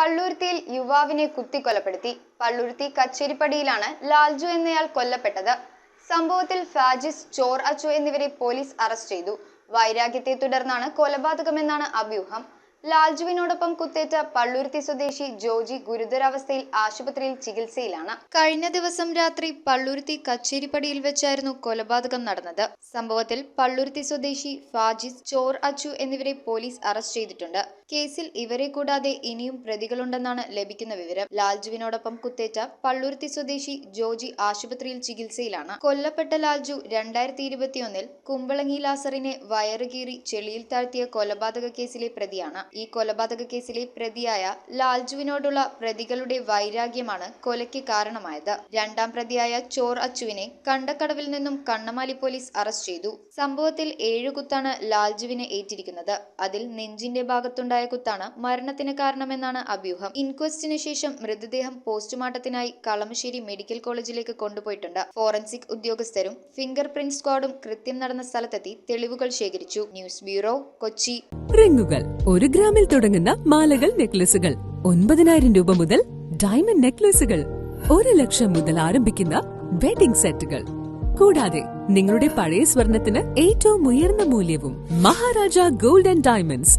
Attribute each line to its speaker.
Speaker 1: പള്ളുരുത്തിയിൽ യുവാവിനെ കുത്തിക്കൊലപ്പെടുത്തി. പള്ളുരുത്തി കച്ചേരിപ്പടിയിലാണ് ലാൽജു എന്നയാൾ കൊല്ലപ്പെട്ടത്. സംഭവത്തിൽ ഫാജിസ്, ചോർ അച്ചു എന്നിവരെ പോലീസ് അറസ്റ്റ് ചെയ്തു. വൈരാഗ്യത്തെ തുടർന്നാണ് കൊലപാതകമെന്നാണ് അഭ്യൂഹം. ലാൽജുവിനോടൊപ്പം കുത്തേറ്റ പള്ളുരുത്തി സ്വദേശി ജോജി ഗുരുതരാവസ്ഥയിൽ ആശുപത്രിയിൽ ചികിത്സയിലാണ്. കഴിഞ്ഞ ദിവസം രാത്രി പള്ളുരുത്തി കച്ചേരിപ്പടിയിൽ വെച്ചായിരുന്നു കൊലപാതകം നടന്നത്. സംഭവത്തിൽ പള്ളുരുത്തി സ്വദേശി ഫാജിസ്, ചോർ അച്ചു എന്നിവരെ പോലീസ് അറസ്റ്റ് ചെയ്തിട്ടുണ്ട്. കേസിൽ ഇവരെ കൂടാതെ ഇനിയും പ്രതികളുണ്ടെന്നാണ് ലഭിക്കുന്ന വിവരം. ലാൽജുവിനോടൊപ്പം കുത്തേറ്റ പള്ളുരുത്തി സ്വദേശി ജോജി ആശുപത്രിയിൽ ചികിത്സയിലാണ്. കൊല്ലപ്പെട്ട ലാൽജു 2021 കുമ്പളങ്ങി ലാസറിനെ വയറുകീറി ചെളിയിൽ താഴ്ത്തിയ കൊലപാതക കേസിലെ പ്രതിയാണ്. ഈ കൊലപാതക കേസിലെ പ്രതിയായ ലാൽജുവിനോടുള്ള പ്രതികളുടെ വൈരാഗ്യമാണ് കൊലയ്ക്ക് കാരണമായത്. രണ്ടാം പ്രതിയായ ചോർ അച്ചുവിനെ കണ്ടക്കടവിൽ നിന്നും കണ്ണമാലി പോലീസ് അറസ്റ്റ് ചെയ്തു. സംഭവത്തിൽ 7 കുത്താണ് ലാൽജുവിന് ഏറ്റിരിക്കുന്നത്. അതിൽ നെഞ്ചിന്റെ ഭാഗത്തുണ്ടായ കുത്താണ് മരണത്തിന് കാരണമെന്നാണ് അഭ്യൂഹം. ഇൻക്വസ്റ്റിന് ശേഷം മൃതദേഹം പോസ്റ്റ്മോർട്ടത്തിനായി കളമശ്ശേരി മെഡിക്കൽ കോളേജിലേക്ക് കൊണ്ടുപോയിട്ടുണ്ട്. ഫോറൻസിക് ഉദ്യോഗസ്ഥരും ഫിംഗർ പ്രിന്റ് സ്ക്വാഡും കൃത്യം നടന്ന സ്ഥലത്തെത്തി തെളിവുകൾ ശേഖരിച്ചു. News bureau, Kochi.
Speaker 2: റിങ്ങുകൾ 1 ഗ്രാമിൽ തുടങ്ങുന്ന മാലകൾ, നെക്ലസുകൾ 9,000 രൂപ മുതൽ ഡയമണ്ട് നെക്ലസുകൾ 1 ലക്ഷം മുതൽ ആരംഭിക്കുന്ന വെഡിംഗ് സെറ്റുകൾ. കൂടാതെ നിങ്ങളുടെ പഴയ സ്വർണത്തിന് ഏറ്റവും ഉയർന്ന മൂല്യവും. Maharaja gold and diamonds,